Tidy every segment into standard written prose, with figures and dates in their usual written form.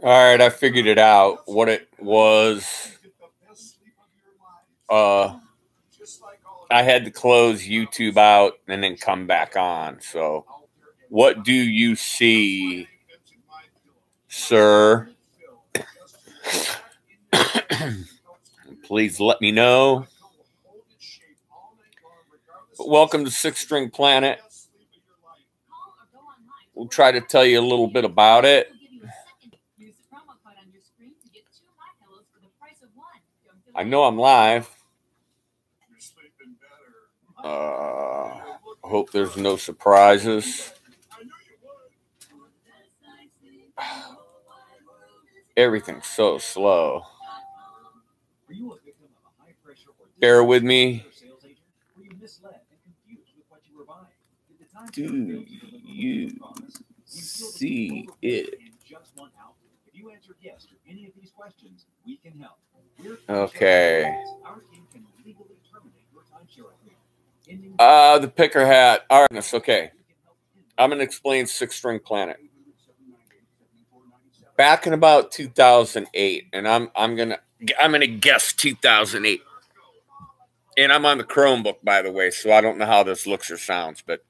All right, I figured it out. What it was, I had to close YouTube out and then come back on. So, what do you see, sir? Please let me know. But welcome to Six String Planet. We'll try to tell you a little bit about it. I know I'm live. Hope there's no surprises. Everything's so slow. Bear with me. Do you see it? Okay. The picker hat. All right, that's okay. I'm gonna explain Six String Planet. Back in about 2008, and I'm gonna guess 2008. And I'm on the Chromebook, by the way, so I don't know how this looks or sounds, but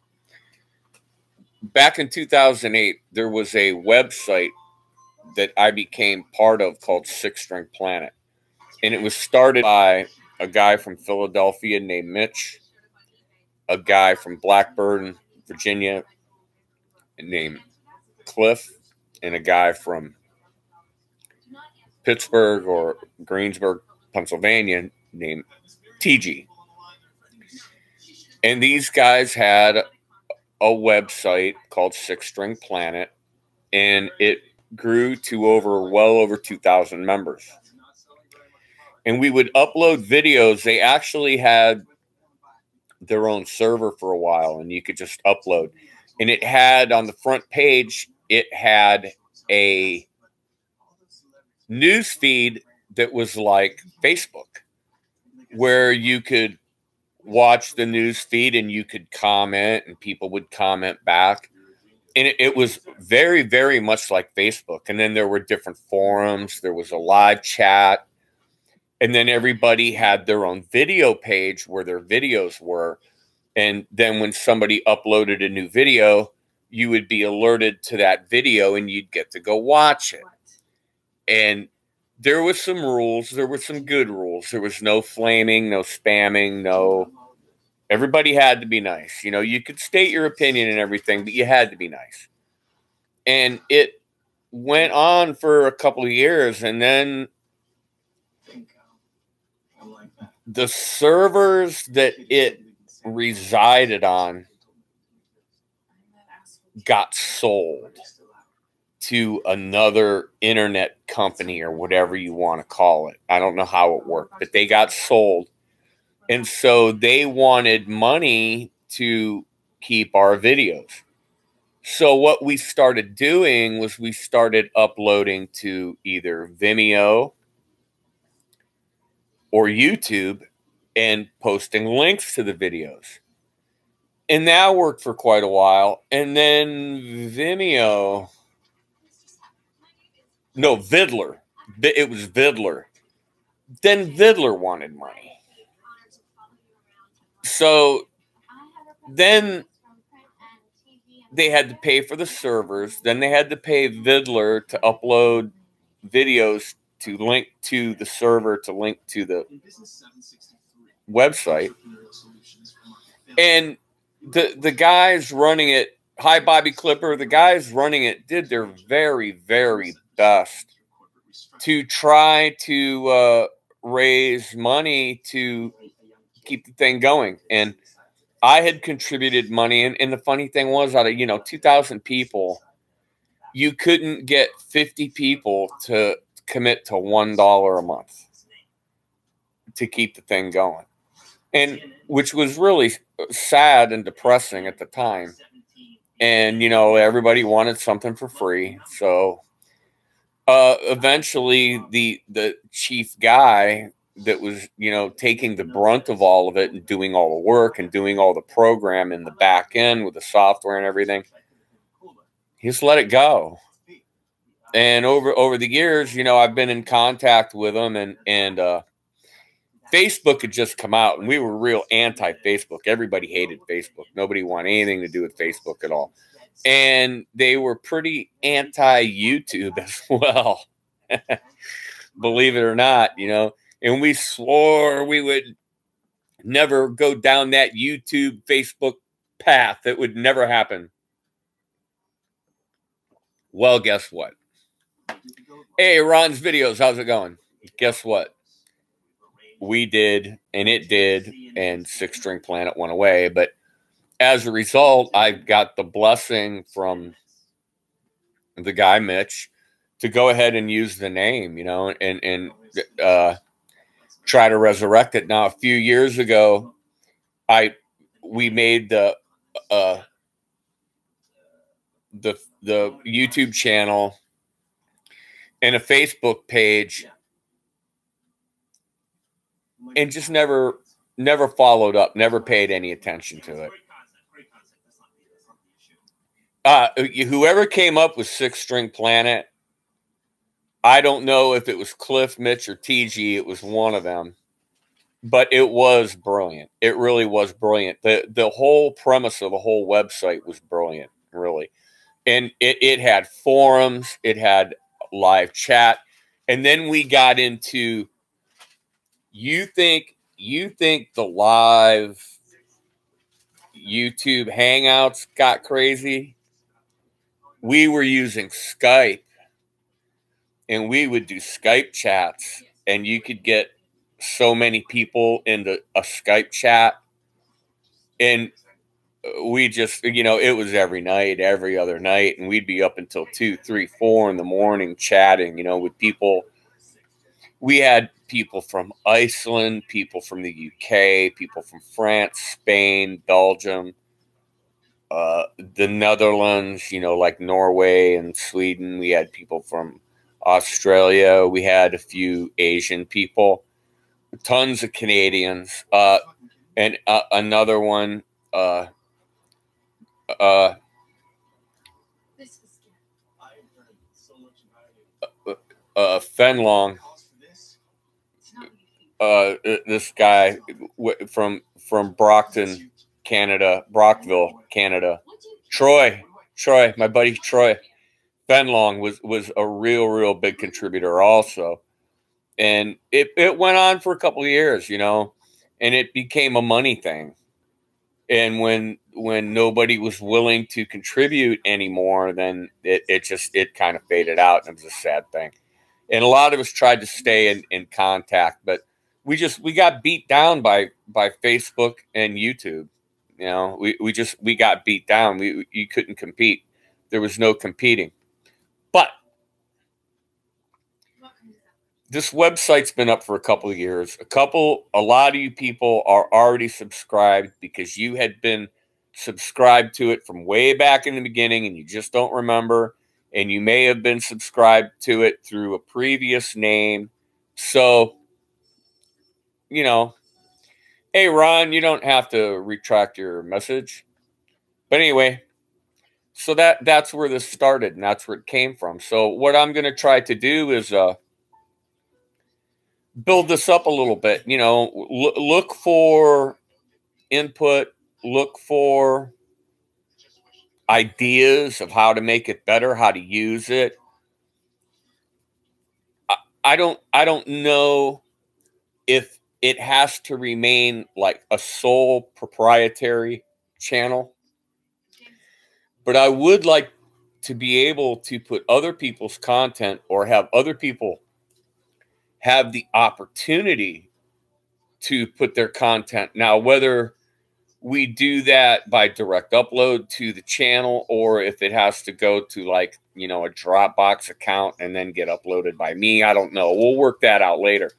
back in 2008, there was a website that I became part of called Six String Planet. And it was started by a guy from Philadelphia named Mitch, a guy from Blackburn, Virginia named Cliff, and a guy from Pittsburgh or Greensburg, Pennsylvania named TG. And these guys had a website called Six String Planet, and it grew to well over 2,000 members. And we would upload videos. They actually had their own server for a while, and you could just upload. And it had on the front page, it had a news feed that was like Facebook, where you could watch the news feed and you could comment and people would comment back. And it was very, very much like Facebook. And then there were different forums. There was a live chat. And then everybody had their own video page where their videos were. And then when somebody uploaded a new video, you would be alerted to that video and you'd get to go watch it. And there was some rules. There were some good rules. There was no flaming, no spamming, no. Everybody had to be nice. You know, you could state your opinion and everything, but you had to be nice. And it went on for a couple of years, and then the servers that it resided on got sold to another internet company or whatever you want to call it. I don't know how it worked, but they got sold. And so they wanted money to keep our videos. So what we started doing was we started uploading to either Vimeo or YouTube and posting links to the videos. And that worked for quite a while. And then Vimeo... No, Vidler. It was Vidler. Then Vidler wanted money. So then they had to pay for the servers. Then they had to pay Vidler to upload videos to link to the server to link to the website. And the guys running it, hi Bobby Clipper, the guys running it did their very, very best to try to raise money to keep the thing going. And I had contributed money. And the funny thing was, out of, 2,000 people, you couldn't get 50 people to commit to $1 a month to keep the thing going. And which was really sad and depressing at the time. And, everybody wanted something for free. So eventually the chief guy that was, taking the brunt of all of it and doing all the work and doing all the program in the back end with the software and everything, just let it go. And over the years, you know, I've been in contact with them, and Facebook had just come out, and we were real anti-Facebook. Everybody hated Facebook. Nobody wanted anything to do with Facebook at all. And they were pretty anti-YouTube as well. Believe it or not, you know. And we swore we would never go down that YouTube, Facebook path. It would never happen. Well, guess what? Hey, Ron's videos, how's it going? Guess what? We did, and it did, and Six String Planet went away. But as a result, I got the blessing from the guy, Mitch, to go ahead and use the name, you know, and try to resurrect it. Now, a few years ago, we made the YouTube channel and a Facebook page, and just never followed up, never paid any attention to it. Whoever came up with Six String Planet, I don't know if it was Cliff, Mitch, or TG. It was one of them, but it was brilliant. It really was brilliant. The whole premise of the whole website was brilliant, really. And it had forums, it had live chat, and then we got into, you think the live YouTube Hangouts got crazy? We were using Skype, and we would do Skype chats, and you could get so many people into a Skype chat, and we just, you know, it was every night, every other night, and we'd be up until 2, 3, 4 in the morning chatting, you know, with people. We had people from Iceland, people from the UK, people from France, Spain, Belgium, the Netherlands, you know, like Norway and Sweden. We had people from Australia. We had a few Asian people, tons of Canadians, and another one, Fenlong, this guy from Brockton, Canada, Brockville, Canada. Troy, my buddy Troy Fenlong was a real big contributor also. And it went on for a couple of years, you know, and it became a money thing. And when nobody was willing to contribute anymore, then it kind of faded out, and it was a sad thing. And a lot of us tried to stay in contact, but we got beat down by Facebook and YouTube. You know, we got beat down. You couldn't compete. There was no competing. But this website's been up for a couple of years. A lot of you people are already subscribed because you had been subscribed to it from way back in the beginning, and you just don't remember. And you may have been subscribed to it through a previous name. So, you know, hey, Ron, you don't have to retract your message. But anyway, so that's where this started, and that's where it came from. So what I'm going to try to do is build this up a little bit. You know, look for input, look for ideas of how to make it better, how to use it. I don't know if it has to remain like a sole proprietary channel, but I would like to be able to put other people's content, or have other people have the opportunity to put their content. Now, whether we do that by direct upload to the channel, or if it has to go to, like, you know, a Dropbox account and then get uploaded by me, I don't know. We'll work that out later.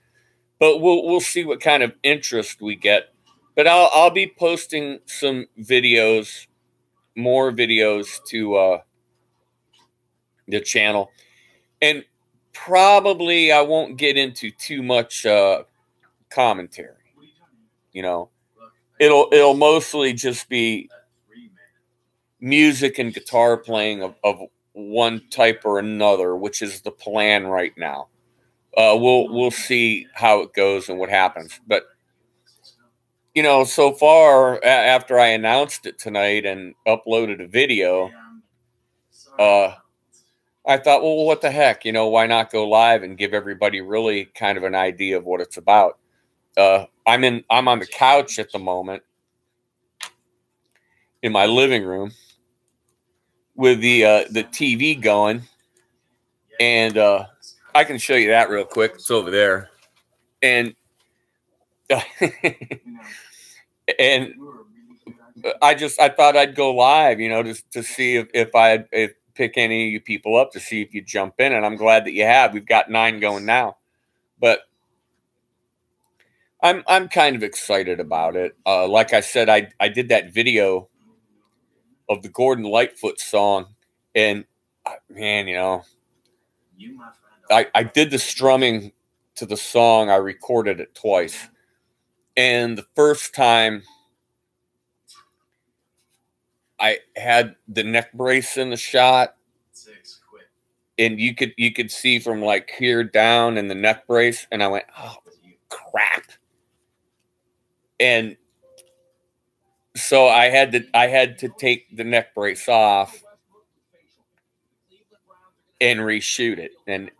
But we'll see what kind of interest we get. But I'll be posting some videos, more videos to the channel, and probably I won't get into too much commentary. You know, it'll mostly just be music and guitar playing of one type or another, which is the plan right now. We'll see how it goes and what happens. But you know, so far after I announced it tonight and uploaded a video, I thought, well, what the heck? You know, why not go live and give everybody really kind of an idea of what it's about? I'm on the couch at the moment in my living room with the TV going, and I can show you that real quick. It's over there, and and I thought I'd go live, you know, to see if I pick any of you people up to see if you jump in, and I'm glad that you have. We've got 9 going now, but I'm kind of excited about it. Like I said, I did that video of the Gordon Lightfoot song, and man, you know, I did the strumming to the song. I recorded it twice, and the first time I had the neck brace in the shot, and you could see from like here down in the neck brace, and I went, oh crap. And so I had to take the neck brace off and reshoot it, and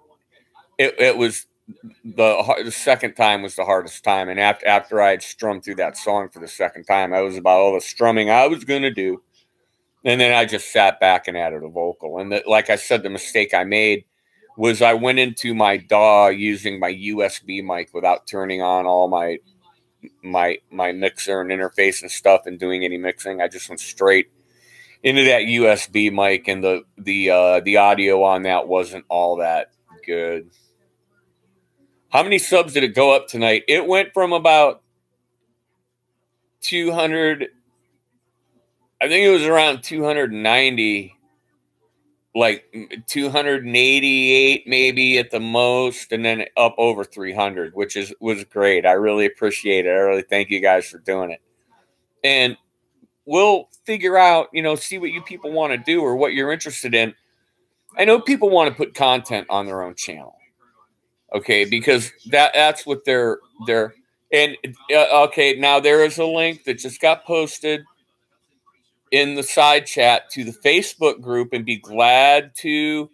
it was the second time was the hardest time. And after I had strummed through that song for the second time, I was about all the strumming I was gonna do, and then I just sat back and added a vocal. And like I said, the mistake I made was I went into my DAW using my USB mic without turning on all my mixer and interface and stuff and doing any mixing. I just went straight into that USB mic, and the audio on that wasn't all that good. How many subs did it go up tonight? It went from about 200, I think it was around 290, like 288 maybe at the most, and then up over 300, which was great. I really appreciate it. I really thank you guys for doing it. And we'll figure out, you know, see what you people want to do or what you're interested in. I know people want to put content on their own channel, okay, because that's what they're and okay, now there is a link that just got posted in the side chat to the Facebook group, and be glad to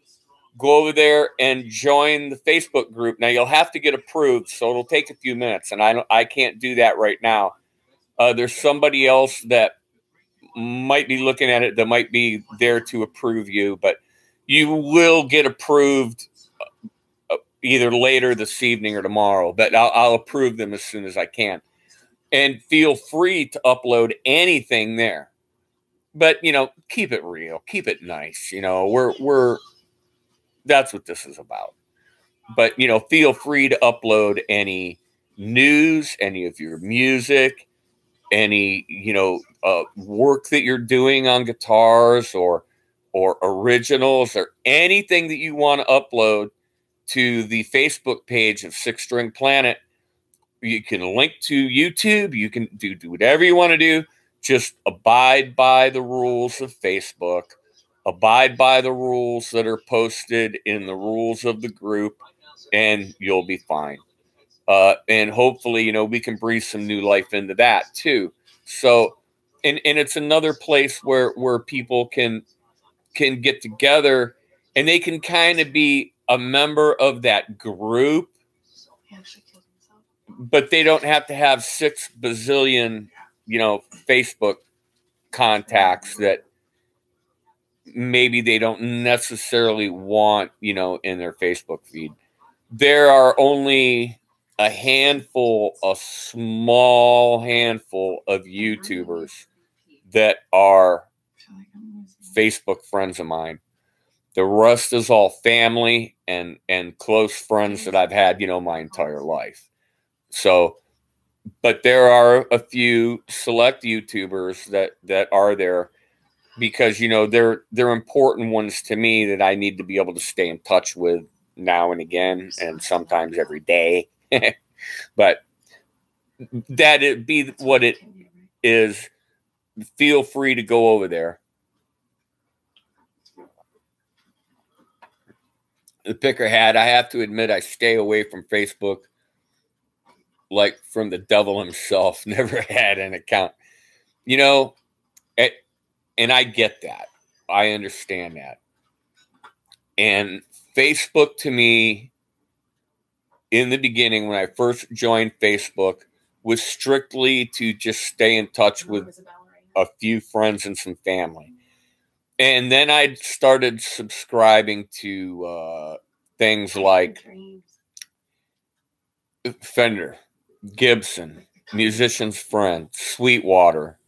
go over there and join the Facebook group. Now you'll have to get approved, so it'll take a few minutes, and I can't do that right now. There's somebody else that might be looking at it that might be there to approve you, but you will get approved either later this evening or tomorrow. But I'll approve them as soon as I can, and feel free to upload anything there. But you know, keep it real, keep it nice. You know, we're that's what this is about. But you know, feel free to upload any news, any of your music, any, you know, work that you're doing on guitars or originals or anything that you want to upload to the Facebook page of Six String Planet. You can link to YouTube. You can do whatever you want to do. Just abide by the rules of Facebook. Abide by the rules that are posted in the rules of the group, and you'll be fine. And hopefully, you know, we can breathe some new life into that too. So, and it's another place where people can get together, and they can kind of be a member of that group, but they don't have to have 6 bazillion, you know, Facebook contacts that maybe they don't necessarily want, you know, in their Facebook feed. There are only a small handful of YouTubers that are Facebook friends of mine. The rest is all family and close friends that I've had, you know, my entire life. So, but there are a few select YouTubers that are there because, you know, they're important ones to me that I need to be able to stay in touch with now and again, and sometimes every day. But that it be what it is. Feel free to go over there. the picker hat, I have to admit I stay away from Facebook like from the devil himself. Never had an account. You know, and I get that. I understand that. And Facebook to me, in the beginning, when I first joined Facebook, was strictly to just stay in touch with a few friends and some family. And then I started subscribing to things like Fender, Gibson, Musician's Friend, Sweetwater,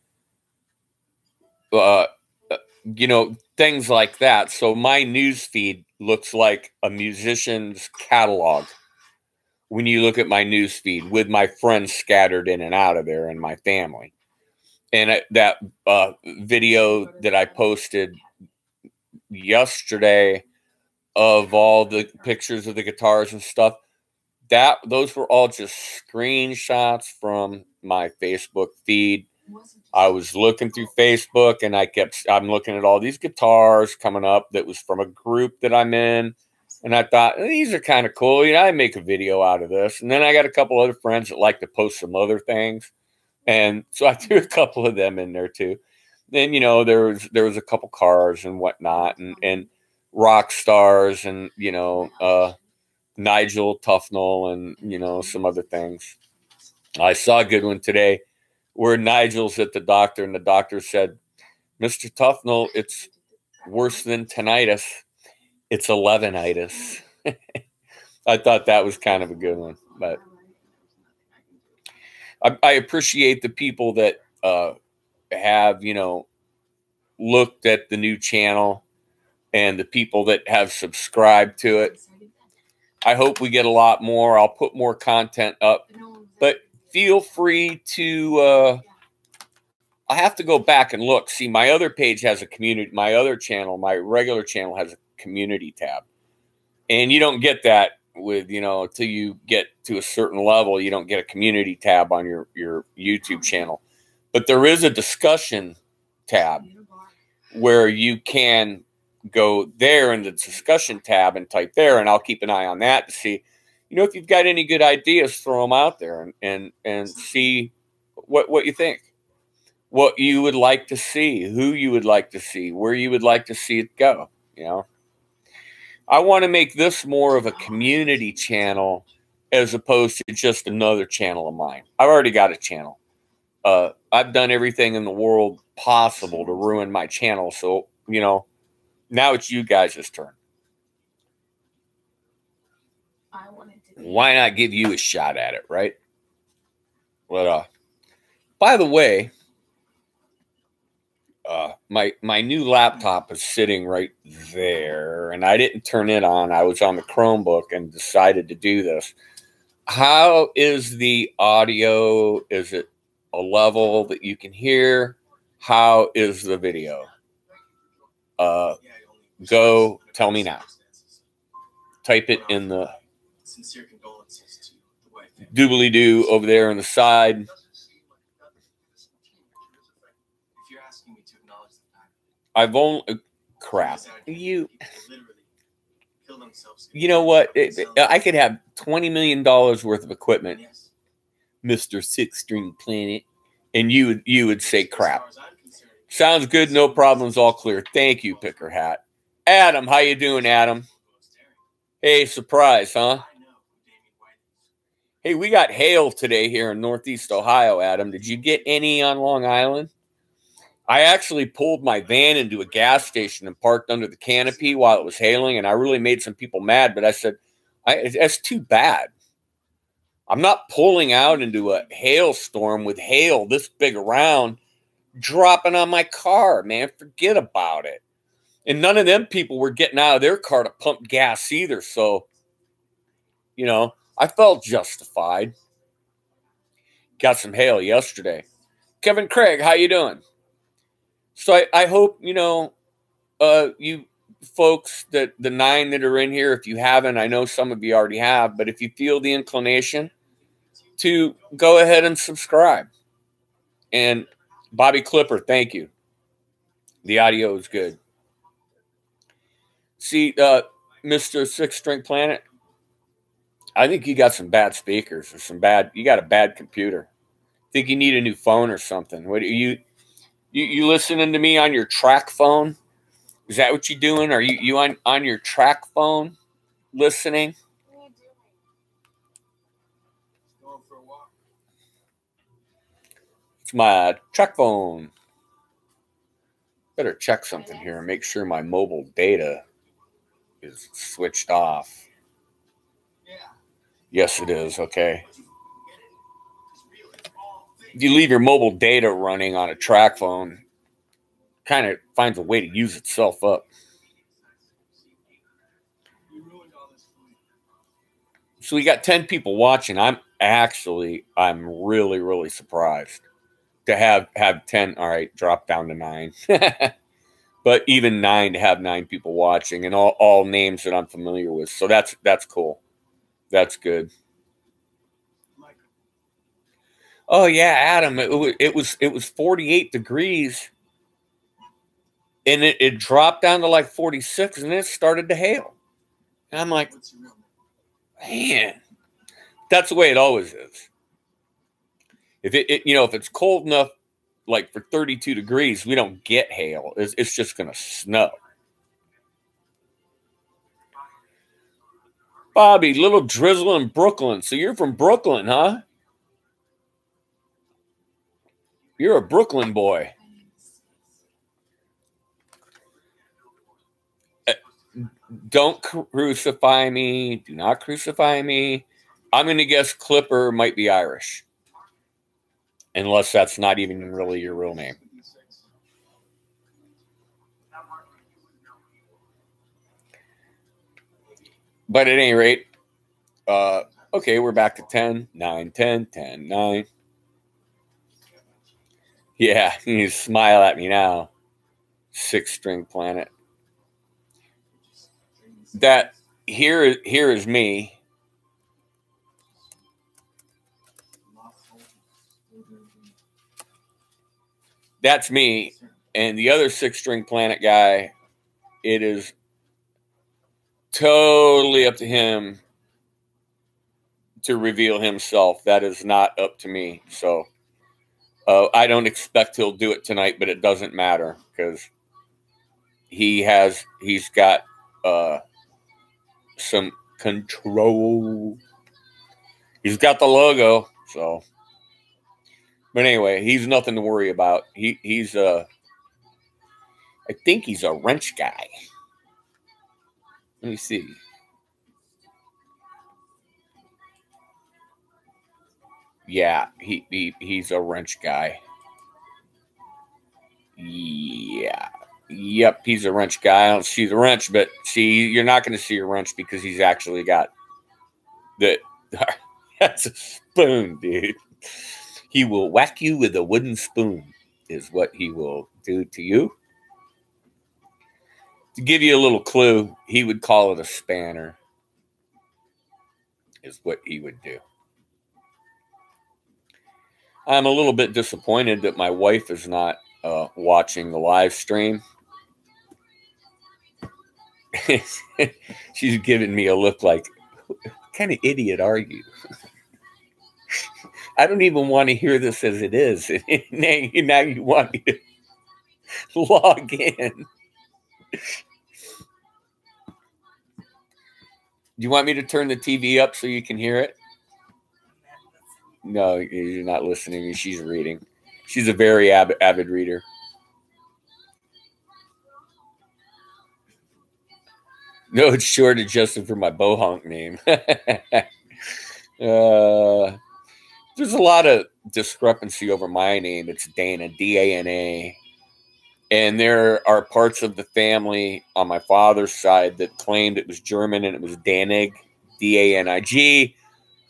you know, things like that. So my news feed looks like a musician's catalog when you look at my news feed, with my friends scattered in and out of there and my family. And that video that I posted yesterday of all the pictures of the guitars and stuff, those were all just screenshots from my Facebook feed. I was looking through Facebook and I'm looking at all these guitars coming up that was from a group that I'm in. And I thought, these are kind of cool. You know, I make a video out of this. And then I got a couple other friends that like to post some other things. And so I threw a couple of them in there too. Then, you know, there was a couple cars and whatnot, and rock stars, and, you know, Nigel Tufnell, and, you know, some other things. I saw a good one today where Nigel's at the doctor, and the doctor said, "Mr. Tufnell, it's worse than tinnitus. It's 11itis." I thought that was kind of a good one. But I appreciate the people that have, you know, looked at the new channel, and the people that have subscribed to it. I hope we get a lot more. I'll put more content up, but feel free to, I have to go back and look. See, my other page has a community, my other channel, my regular channel has a community tab. And you don't get that with, you know, until you get to a certain level, you don't get a community tab on your YouTube channel. But there is a discussion tab where you can go there in the discussion tab and type there, and I'll keep an eye on that to see, you know, if you've got any good ideas, throw them out there and see what you think, what you would like to see, who you would like to see, where you would like to see it go. You know, I want to make this more of a community channel as opposed to just another channel of mine. I've already got a channel. I've done everything in the world possible to ruin my channel. So, you know, now it's you guys' turn. Why not give you a shot at it, right? But by the way, my new laptop is sitting right there, and I didn't turn it on. I was on the Chromebook and decided to do this. How is the audio? Is it a level that you can hear? How is the video? Go tell me now. Type it in the doobly-doo over there on the side. I've only crap. You know what? I could have $20 million worth of equipment, Mr. Six-String Planet, and you would say crap. Sounds good. No problems. All clear. Thank you, Picker Hat. Adam, how you doing, Adam? Hey, surprise, huh? Hey, we got hail today here in Northeast Ohio, Adam. Did you get any on Long Island? I actually pulled my van into a gas station and parked under the canopy while it was hailing, and I really made some people mad, but I said, that's too bad. I'm not pulling out into a hailstorm with hail this big around dropping on my car, man. Forget about it. And none of them people were getting out of their car to pump gas either. So, you know, I felt justified. Got some hail yesterday. Kevin Craig, how you doing? So I hope, you know, you folks, the 9 that are in here, if you haven't, I know some of you already have, but if you feel the inclination to go ahead and subscribe. And Bobby Clipper, thank you. The audio is good. See, Mr. Six String Planet, I think you got some bad speakers or you got a bad computer. Think you need a new phone or something. What are you listening to me on your track phone? Is that what you're doing? Are you on your track phone listening? It's my track phone. Better check something here and make sure my mobile data is switched off. Yes, it is. Okay. If you leave your mobile data running on a track phone, kind of finds a way to use itself up. So we got 10 people watching. I'm really, really surprised to have 10. All right, drop down to 9. But even 9 to have 9 people watching and all names that I'm familiar with. So that's cool. That's good. Oh yeah, Adam. It was 48 degrees, and it dropped down to like 46, and then it started to hail. And I'm like, man, that's the way it always is. If if it's cold enough, like for 32 degrees, we don't get hail. It's just gonna snow. Bobby, little drizzle in Brooklyn. So you're from Brooklyn, huh? You're a Brooklyn boy. Don't crucify me. Do not crucify me. I'm going to guess Clipper might be Irish. Unless that's not even really your real name. But at any rate, okay, we're back to 10, 9, 10, 10, 9. Yeah, you smile at me now. Six String Planet. That here is me. That's me. And the other Six String Planet guy, it is totally up to him to reveal himself. That is not up to me. So I don't expect he'll do it tonight, but it doesn't matter because he's got some control. He's got the logo, so. But anyway, he's nothing to worry about. He's I think he's a wrench guy. Let me see. Yeah, he's a wrench guy. Yeah. Yep, he's a wrench guy. I don't see the wrench, but see, you're not going to see a wrench because he's actually got the. That's a spoon, dude. He will whack you with a wooden spoon, is what he will do to you. To give you a little clue, he would call it a spanner, is what he would do. I'm a little bit disappointed that my wife is not watching the live stream. She's giving me a look like, what kind of idiot are you? I don't even want to hear this as it is. Now you want me to log in. Do you want me to turn the TV up so you can hear it? No, you're not listening. She's reading. She's a very avid reader. No, it's short adjusted for my bohonk name. There's a lot of discrepancy over my name. It's Dana, D-A-N-A. And there are parts of the family on my father's side that claimed it was German and it was Danig, D-A-N-I-G.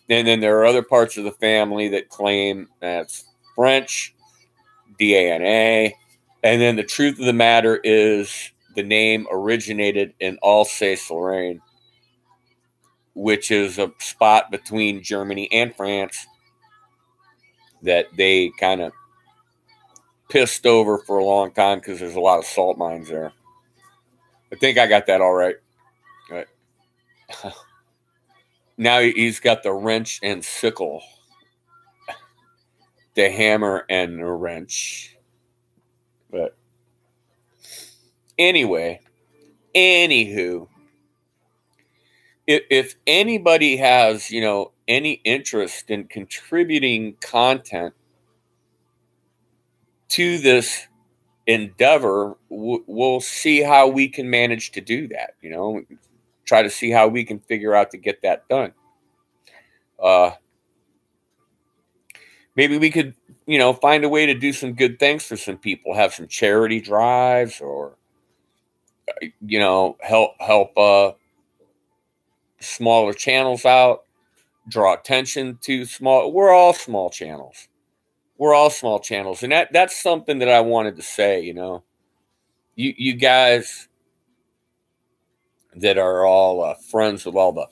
And then there are other parts of the family that claim that's French, D-A-N-A. And then the truth of the matter is the name originated in Alsace-Lorraine, which is a spot between Germany and France that they kind of pissed over for a long time because there's a lot of salt mines there. I think I got that all right. Now he's got the wrench and sickle, the hammer and the wrench. But anyway, anywho, if anybody has, you know, any interest in contributing content to this endeavor, we'll see how we can manage to do that. You know, try to see how we can figure out to get that done. Maybe we could, you know, find a way to do some good things for some people, have some charity drives, or, you know, help smaller channels out, draw attention to small. We're all small channels. We're all small channels, and that's something that I wanted to say. You know, you guys that are all friends with all the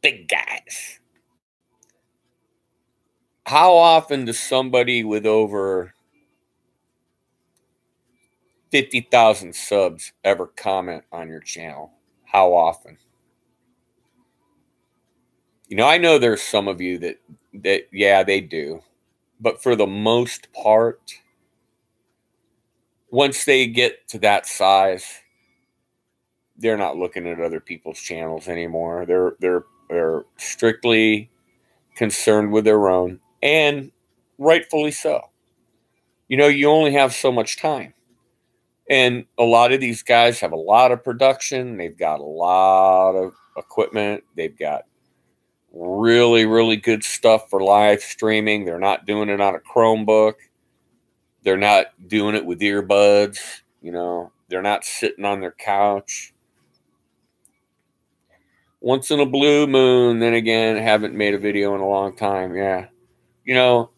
big guys. How often does somebody with over 50,000 subs ever comment on your channel? How often? You know, I know there's some of you that yeah, they do. But for the most part, once they get to that size, they're not looking at other people's channels anymore. They're strictly concerned with their own, and rightfully so. You know, you only have so much time. And a lot of these guys have a lot of production. They've got a lot of equipment. They've got really, really good stuff for live streaming. They're not doing it on a Chromebook. They're not doing it with earbuds. You know, they're not sitting on their couch. Once in a blue moon, then again, haven't made a video in a long time. Yeah. You know,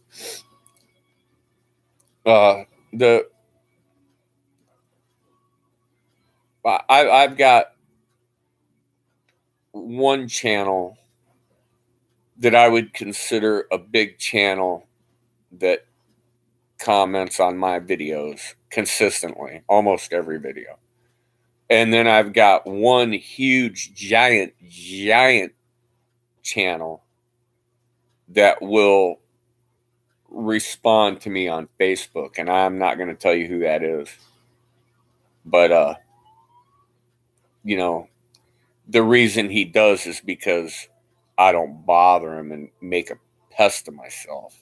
I've got one channel that I would consider a big channel that comments on my videos consistently, almost every video. And then I've got one huge, giant channel that will respond to me on Facebook. And I'm not going to tell you who that is. But, you know, the reason he does is because I don't bother him and make a pest of myself.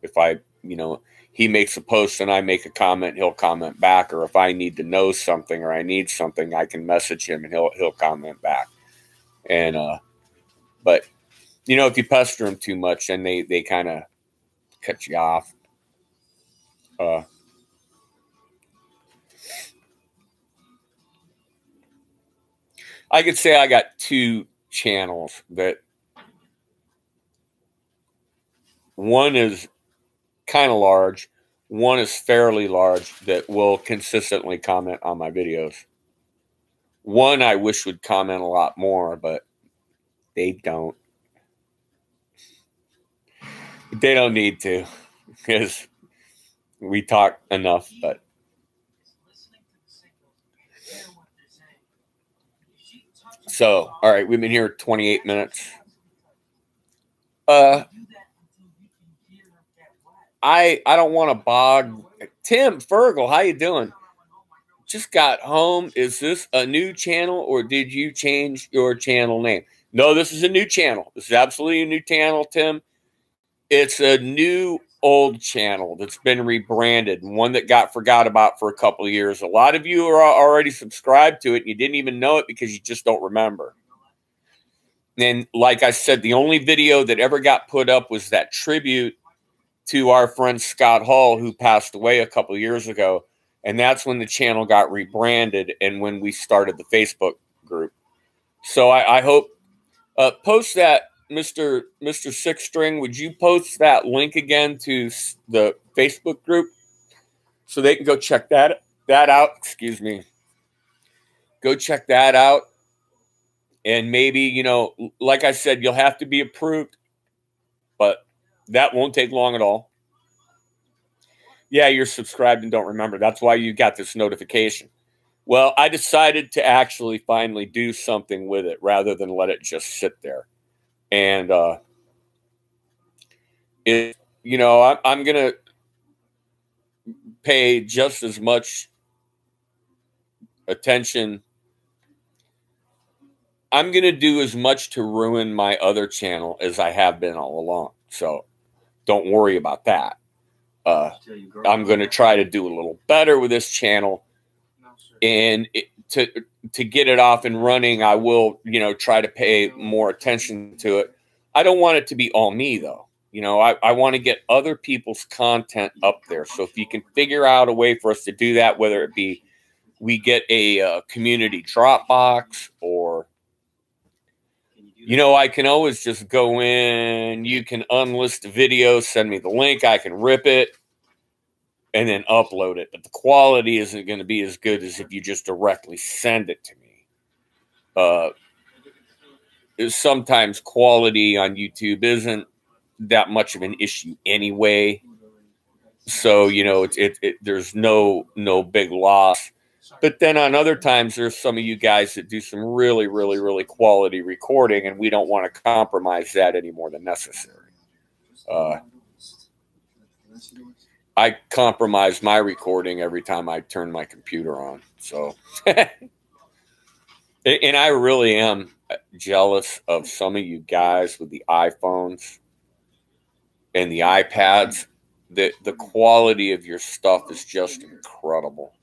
If I, you know, he makes a post and I make a comment, he'll comment back. Or if I need to know something or I need something, I can message him and he'll comment back. And, but, you know, if you pester them too much, then they kind of cut you off. I could say I got two channels that one is kind of large, one is fairly large that will consistently comment on my videos. One I wish would comment a lot more, but they don't. They don't need to, because we talk enough. But so, all right, we've been here 28 minutes. I don't want to bog. Tim Fergal, how you doing? Just got home. Is this a new channel or did you change your channel name? No, this is a new channel. This is absolutely a new channel, Tim. It's a new old channel that's been rebranded, one that got forgot about for a couple of years. A lot of you are already subscribed to it and you didn't even know it because you just don't remember. And like I said, the only video that ever got put up was that tribute to our friend Scott Hall, who passed away a couple of years ago. And that's when the channel got rebranded and when we started the Facebook group. So I hope, post that, Mr. Six String, would you post that link again to the Facebook group so they can go check that out? Excuse me. Go check that out. And maybe, you know, like I said, you'll have to be approved, but that won't take long at all. Yeah, you're subscribed and don't remember. That's why you got this notification. Well, I decided to actually finally do something with it rather than let it just sit there. And I'm going to pay just as much attention. I'm going to do as much to ruin my other channel as I have been all along. So don't worry about that. I'm going to try to do a little better with this channel. And to get it off and running, I will, try to pay more attention to it. I don't want it to be all me, though. I want to get other people's content up there. So if you can figure out a way for us to do that, whether it be we get a community Dropbox, or, I can always just go in, you can unlist the video, send me the link, I can rip it and then upload it. But the quality isn't going to be as good as if you just directly send it to me. Sometimes quality on YouTube isn't that much of an issue anyway. So, there's no big loss. But then on other times, there's some of you guys that do some really, really, really quality recording, and we don't want to compromise that any more than necessary. I compromise my recording every time I turn my computer on. So, and I really am jealous of some of you guys with the iPhones and the iPads. The quality of your stuff is just incredible.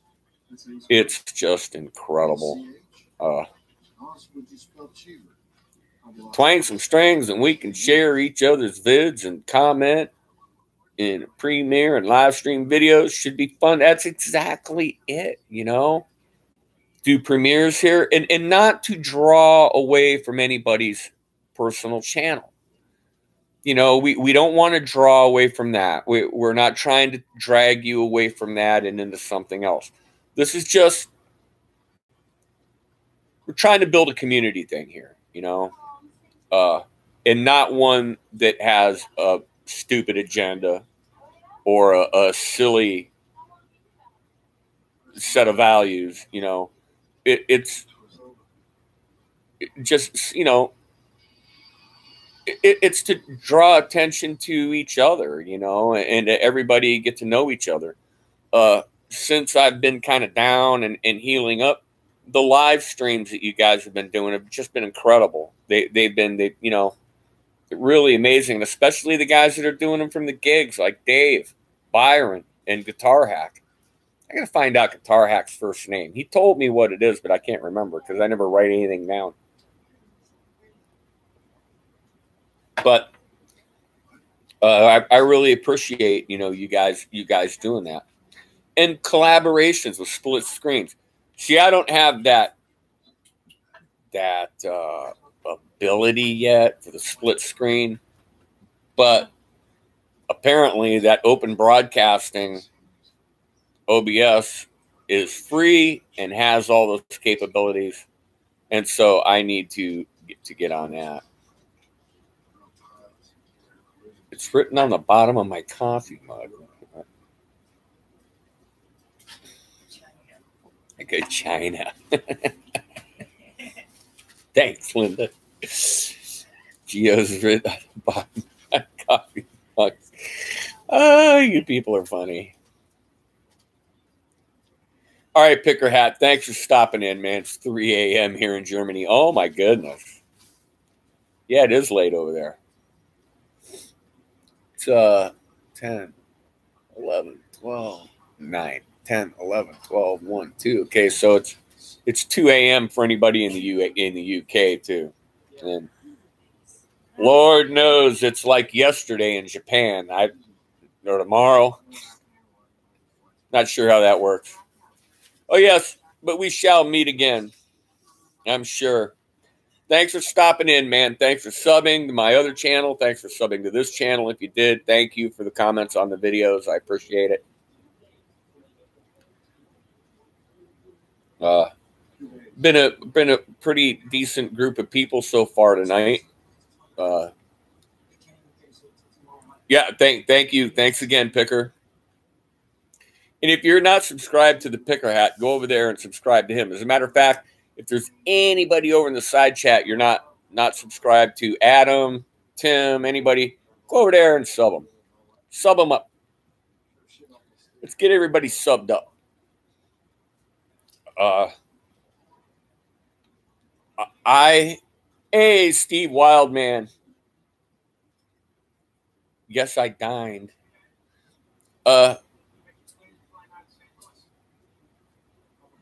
It's just incredible. Twang some strings and we can share each other's vids and comment in premiere and live stream videos. Should be fun. That's exactly it, Do premieres here and not to draw away from anybody's personal channel. We don't want to draw away from that. We're not trying to drag you away from that and into something else. This is just, we're trying to build a community thing here, and not one that has a stupid agenda or a silly set of values. It's just, it's to draw attention to each other, and everybody get to know each other. Since I've been kind of down and healing up, the live streams that you guys have been doing have just been incredible. They've been really amazing, and especially the guys that are doing them from the gigs, like Dave, Byron, and Guitar Hack. I got to find out Guitar Hack's first name. He told me what it is, but I can't remember because I never write anything down. But I really appreciate, you guys doing that. And collaborations with split screens. See, I don't have that ability yet for the split screen, but apparently that open broadcasting OBS is free and has all those capabilities, and so I need to get on that. It's written on the bottom of my coffee mug. Okay, China. Thanks, Linda. Geo's written on the bottom of my coffee mug. Oh, you people are funny. All right, Picker Hat. Thanks for stopping in, man. It's 3 a.m. here in Germany. Oh, my goodness. Yeah, it is late over there. It's 10, 11, 12, 9, 10, 11, 12, 1, 2. Okay, so it's 2 a.m. for anybody in the UK too. And Lord knows it's like yesterday in Japan. Or tomorrow. Not sure how that works. Oh, yes, but we shall meet again, I'm sure. Thanks for stopping in, man. Thanks for subbing to my other channel. Thanks for subbing to this channel. If you did, thank you for the comments on the videos. I appreciate it. Been a pretty decent group of people so far tonight. Yeah, thank you. Thanks again, Picker. And if you're not subscribed to the Picker Hat, go over there and subscribe to him. As a matter of fact, if there's anybody over in the side chat you're not subscribed to, Adam, Tim, anybody, go over there and sub them. Sub them up. Let's get everybody subbed up. Hey, Steve Wildman. Yes, I dined.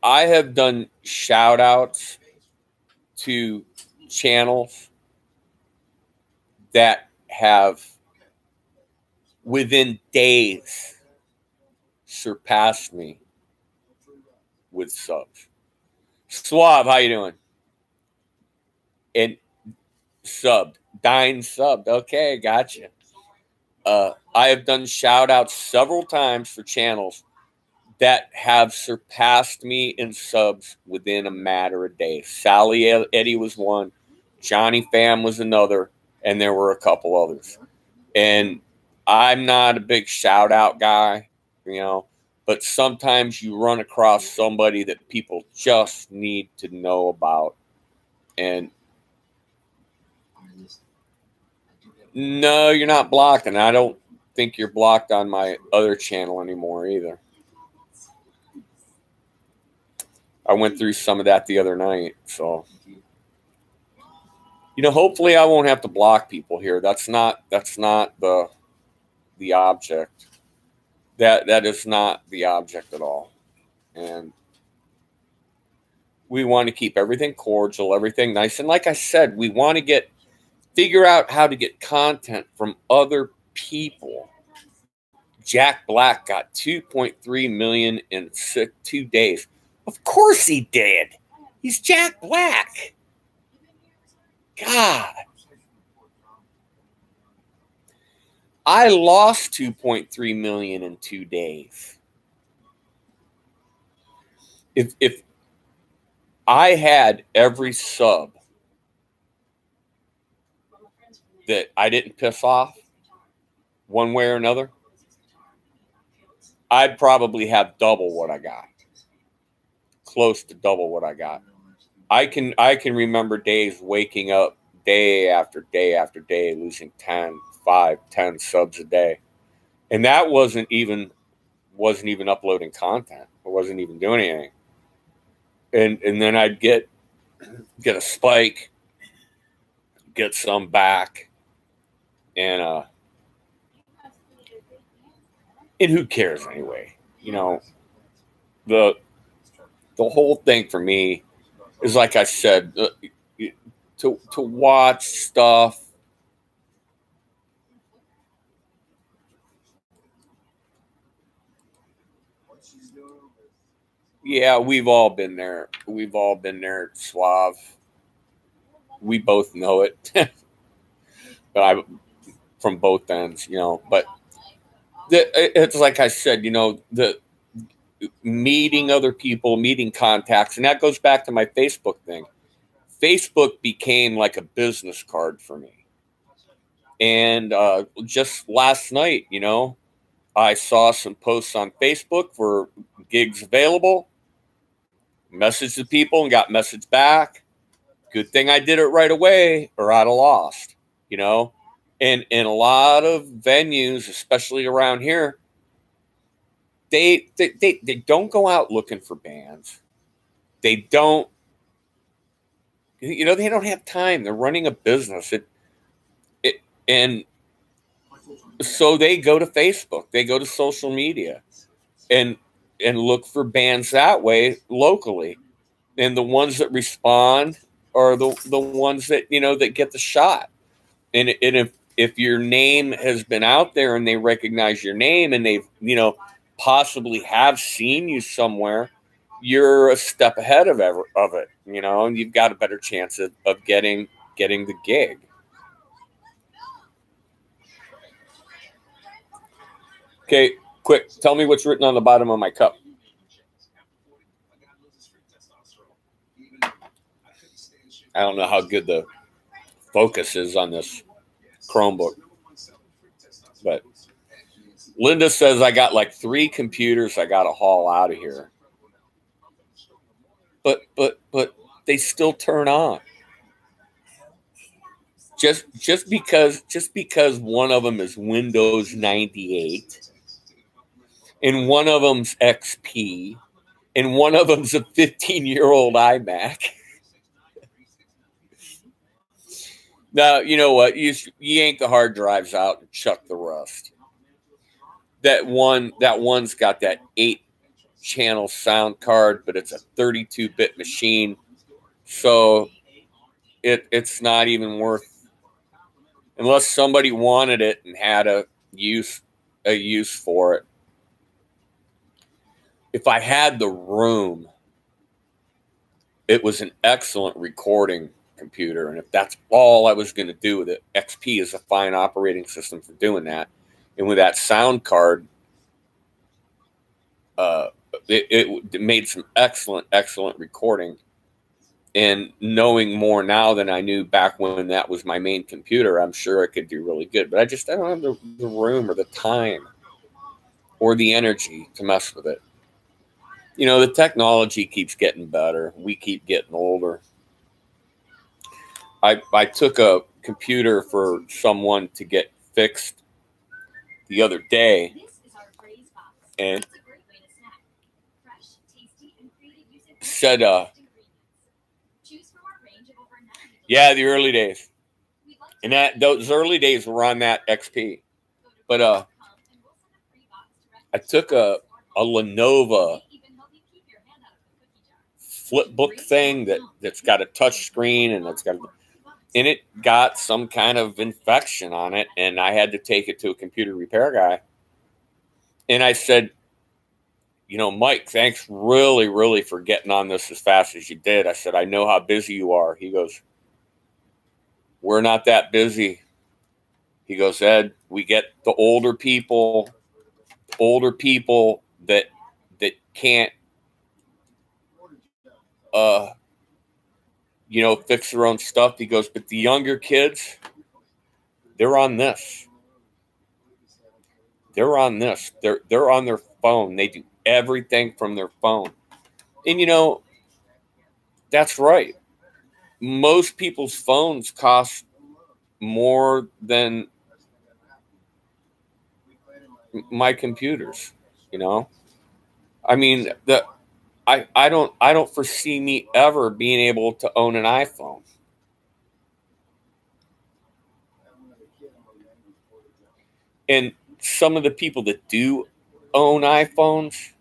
I have done shout outs to channels that have within days surpassed me with subs. Suave, how you doing? And subbed. Dine subbed. Okay, gotcha. I have done shout outs several times for channels that have surpassed me in subs within a matter of days. Sally Eddie was one, Johnny Pham was another, and there were a couple others. And I'm not a big shout out guy, you know, but sometimes you run across somebody that people just need to know about. And no, you're not blocked, and I don't think you're blocked on my other channel anymore either. I went through some of that the other night, so you know, hopefully I won't have to block people here. That's not the object. That is not the object at all. And we want to keep everything cordial, everything nice. And like I said, we want to figure out how to get content from other people. Jack Black got 2.3 million in 2 days. Of course he did. He's Jack Black. God. I lost 2.3 million in 2 days. If I had every sub that I didn't piss off one way or another, I'd probably have double what I got. Close to double what I got. I can remember days waking up day after day after day, losing 10 subs a day. And that wasn't even uploading content. I wasn't even doing anything. And then I'd get a spike, get some back, and who cares anyway? You know, the whole thing for me is, like I said, to watch stuff. Yeah, we've all been there. We've all been there, Suave. We both know it. But from both ends, you know. But it's like I said, you know, the meeting other people, meeting contacts, and that goes back to my Facebook thing. Facebook became like a business card for me. And just last night, you know, I saw some posts on Facebook for gigs available, messaged the people and got message back. Good thing I did it right away or I'd have lost, you know. And in a lot of venues, especially around here, they don't go out looking for bands. They don't, you know, they don't have time. They're running a business. And so they go to Facebook, they go to social media and look for bands that way locally. And the ones that respond are the ones that, you know, that get the shot. And if your name has been out there and they recognize your name and they've, you know, possibly have seen you somewhere, you're a step ahead of it, you know, and you've got a better chance of getting the gig. Okay, quick, tell me what's written on the bottom of my cup. I don't know how good the focus is on this Chromebook, but Linda says I got like 3 computers I got to haul out of here. But they still turn on. Just because one of them is Windows 98 and one of them's XP and one of them's a 15-year-old iMac. Now, you know what? You yank the hard drives out and chuck the rust. That one's got that 8-channel sound card, but it's a 32-bit machine. So it's not even worth, unless somebody wanted it and had a use for it. If I had the room, it was an excellent recording computer, and if that's all I was going to do with it, XP is a fine operating system for doing that. And with that sound card, it made some excellent recording. And knowing more now than I knew back when that was my main computer, I'm sure it could do really good. But I don't have the room or the time or the energy to mess with it. You know, the technology keeps getting better. We keep getting older. I took a computer for someone to get fixed the other day, and said, yeah, the early days. And those early days were on that XP. But I took a Lenovo flip book thing that's got a touch screen, and it got some kind of infection on it, and I had to take it to a computer repair guy. And I said, you know, Mike, thanks really for getting on this as fast as you did. I said, I know how busy you are. He goes, we're not that busy. He goes, Ed, we get the older people that can't, you know, fix their own stuff. He goes, but the younger kids, they're on this. They're on this. They're on their phone. They do everything from their phone. And, you know, that's right. Most people's phones cost more than my computers, you know? I mean, I don't foresee me ever being able to own an iPhone. And some of the people that do own iPhones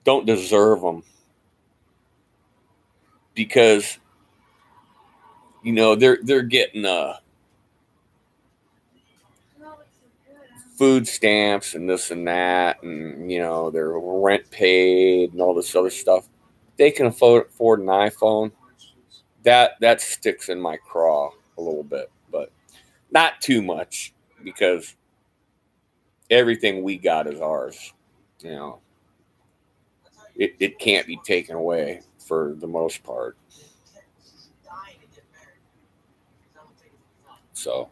don't deserve them, because, you know, they're getting food stamps and this and that, and, you know, their rent paid and all this other stuff. They can afford an iPhone. That sticks in my craw a little bit, but not too much, because everything we got is ours. You know, it can't be taken away for the most part. So,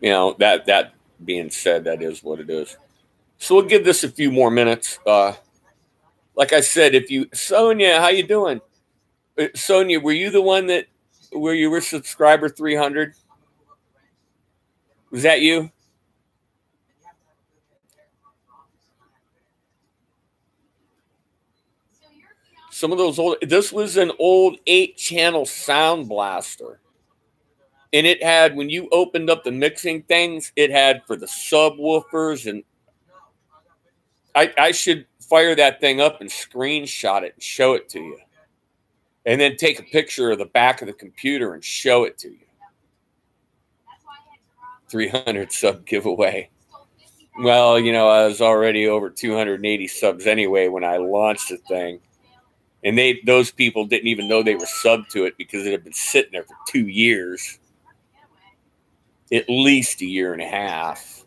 you know, that being said, that is what it is. So we'll give this a few more minutes. Like I said, Sonia, how you doing? Sonia, were you the one where you were subscriber 300? Was that you? Some of those this was an old 8-channel sound blaster. And it had, when you opened up the mixing things, it had for the subwoofers. And I should fire that thing up and screenshot it and show it to you. And then take a picture of the back of the computer and show it to you. 300 sub giveaway. Well, you know, I was already over 280 subs anyway when I launched the thing. And those people didn't even know they were subbed to it, because it had been sitting there for 2 years. At least a year and a half.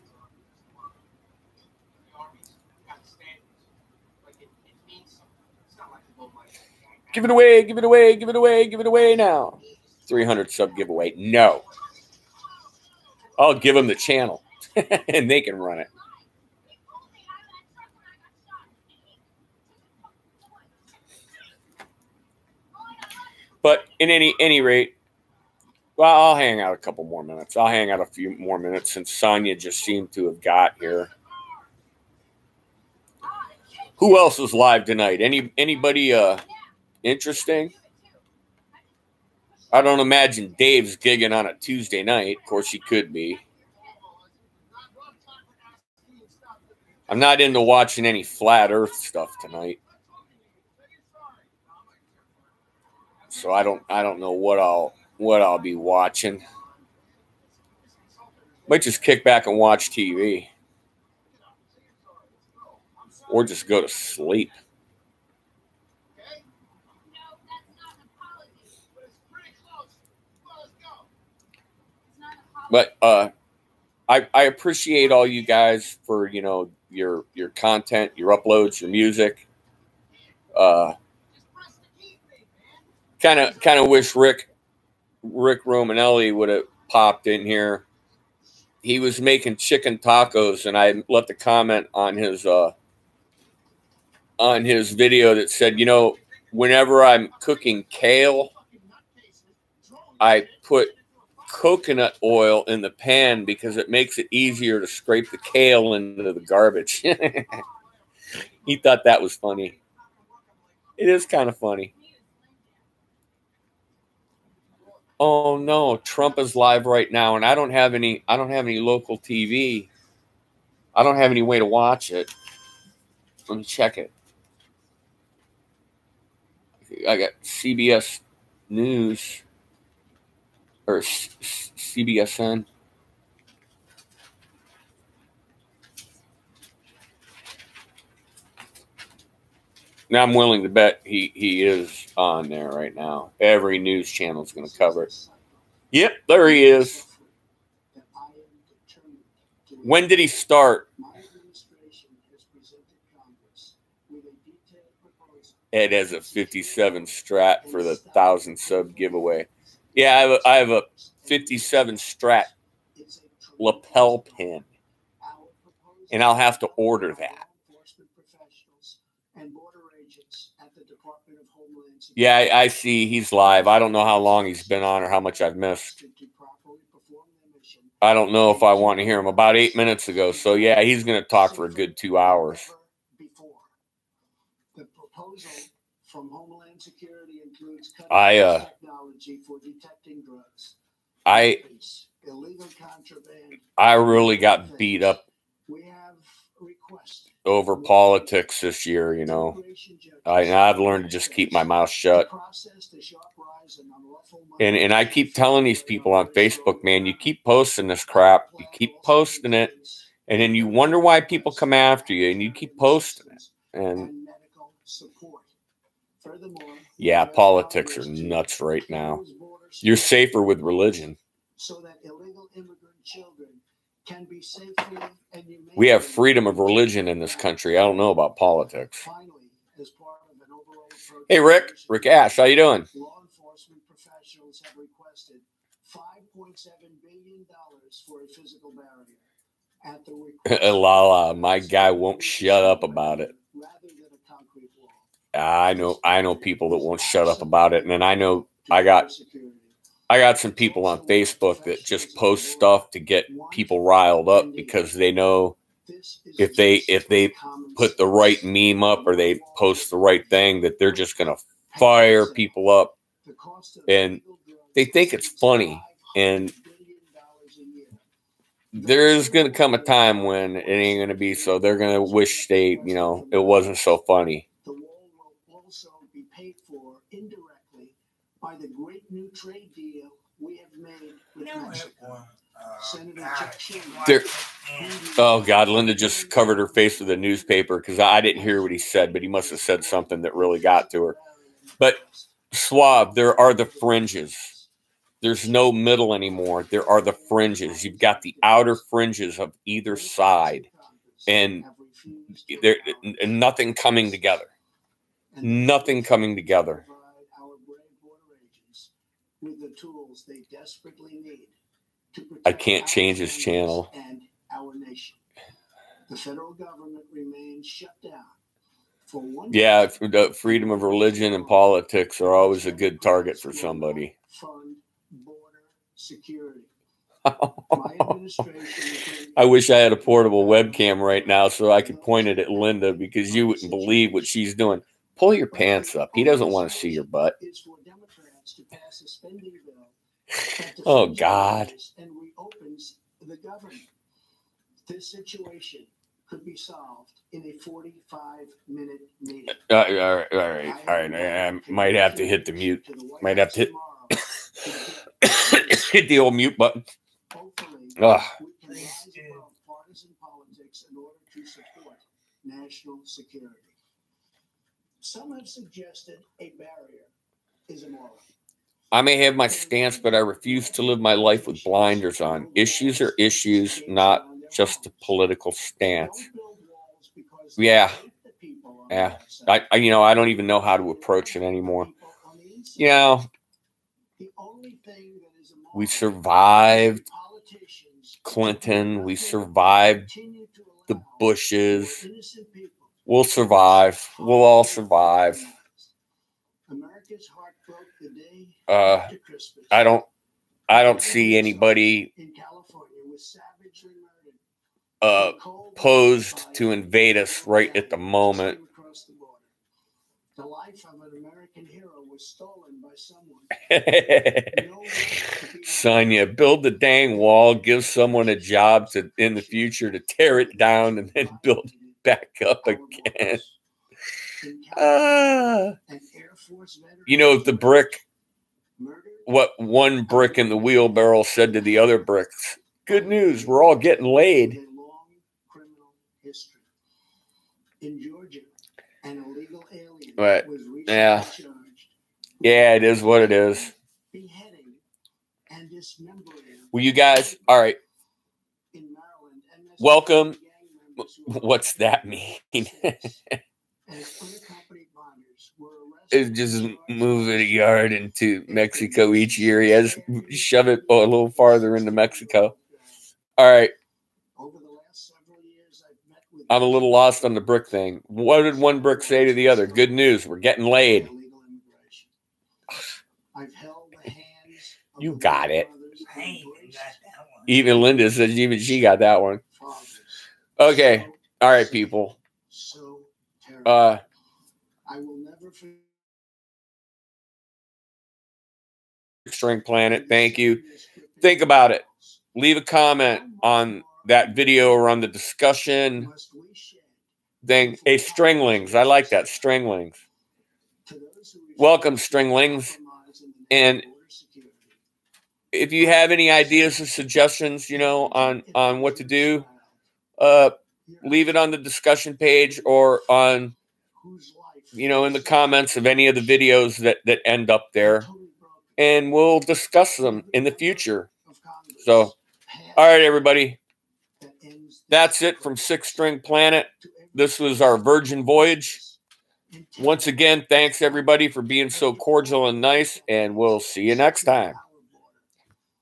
Give it away, give it away, give it away, give it away now. 300 sub giveaway. No. I'll give them the channel and they can run it. But in any rate, well, I'll hang out a couple more minutes. I'll hang out a few more minutes since Sonia just seemed to have got here. Who else is live tonight? Anybody interesting? I don't imagine Dave's gigging on a Tuesday night. Of course, he could be. I'm not into watching any flat Earth stuff tonight, so I don't know what I'll be watching. Might just kick back and watch TV, or just go to sleep. But I appreciate all you guys for your content, your uploads, your music. Kind of wish Rick Romanelli would have popped in here. He was making chicken tacos, and I left a comment on his video that said, whenever I'm cooking kale, I put coconut oil in the pan because it makes it easier to scrape the kale into the garbage. He thought that was funny. It is kind of funny. Oh no, Trump is live right now, and I don't have any local TV. I don't have any way to watch it. Let me check it. I got CBS News or CBSN. Now I'm willing to bet he is on there right now. Every news channel is going to cover it. Yep, there he is. When did he start? Ed has a 57 Strat for the 1,000 sub giveaway. Yeah, I have a 57 Strat lapel pin, and I'll have to order that. Yeah, I see he's live. I don't know how long he's been on or how much I've missed. I don't know if I want to hear him. About 8 minutes ago. So, yeah, he's going to talk for a good 2 hours. The proposal from Homeland Security includes technology for detecting drugs. I really got beat up over politics this year, I've learned to just keep my mouth shut. And I keep telling these people on Facebook, man, you keep posting this crap, you keep posting it, and then you wonder why people come after you, and you keep posting it. And yeah, politics are nuts right now. You're safer with religion. We have freedom of religion in this country. I don't know about politics. Hey, Rick Ash, how you doing? Law enforcement professionals have requested $5.7 billion for a physical barrier at the Lala, my guy won't shut up about it. I know people that won't shut up about it, and then I know I got some people on Facebook that just post stuff to get people riled up because they know if they put the right meme up or they post the right thing that they're just going to fire people up, and they think it's funny. And there's going to come a time when it ain't going to be so. They're going to wish it wasn't so funny. The wall will also be paid for indirectly by the great new trade deal we have made with Mexico. Oh God, Linda just covered her face with a newspaper because I didn't hear what he said, but he must have said something that really got to her. But Suave, there are the fringes. There's no middle anymore. There are the fringes. You've got the outer fringes of either side, and there nothing coming together. Nothing coming together. With the tools they desperately need. I can't change his channel. And our nation. The federal government remains shut down Yeah, the freedom of religion and politics are always a good target for somebody. I wish I had a portable webcam right now so I could point it at Linda, because you wouldn't believe what she's doing. Pull your pants up. He doesn't want to see your butt. Oh, God. This situation could be solved in a 45-minute meeting. All right. I might have to hit the mute. Might have to hit the old mute button. Hopefully, we can rise above partisan politics in order to support national security. Some have suggested a barrier is immoral. I may have my stance, but I refuse to live my life with blinders on. Issues are issues, not just a political stance. Yeah. I don't even know how to approach it anymore. We survived Clinton. We survived the Bushes. We'll survive. We'll all survive. I don't see anybody posed to invade us right at the moment. The life of an American hero was stolen by someone. Sonia, build the dang wall, give someone a job in the future to tear it down and then build it back up again. The brick, what one brick in the wheelbarrow said to the other bricks, good news, we're all getting laid. In Georgia, an illegal alien Right. was recently charged. Yeah, it is what it is. Beheading and dismembering. Well, you guys, all right. In Maryland, welcome. What's that mean? It's just moving a yard into Mexico each year. He has shove it a little farther into Mexico. All right. I'm a little lost on the brick thing. What did one brick say to the other? Good news, we're getting laid. You got it. Even Linda says even she got that one. Okay. All right, people. I will never forget. String Planet, thank you. Think about it. Leave a comment on that video or on the discussion thing. Hey, Stringlings. I like that. Stringlings. Welcome, Stringlings. And if you have any ideas or suggestions, on what to do, leave it on the discussion page or on, in the comments of any of the videos that end up there. And we'll discuss them in the future. So, all right, everybody. That's it from Six String Planet. This was our Virgin Voyage. Once again, thanks, everybody, for being so cordial and nice. And we'll see you next time.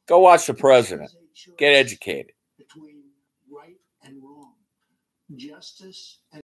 Go watch The President. Get educated. Between right and wrong, justice and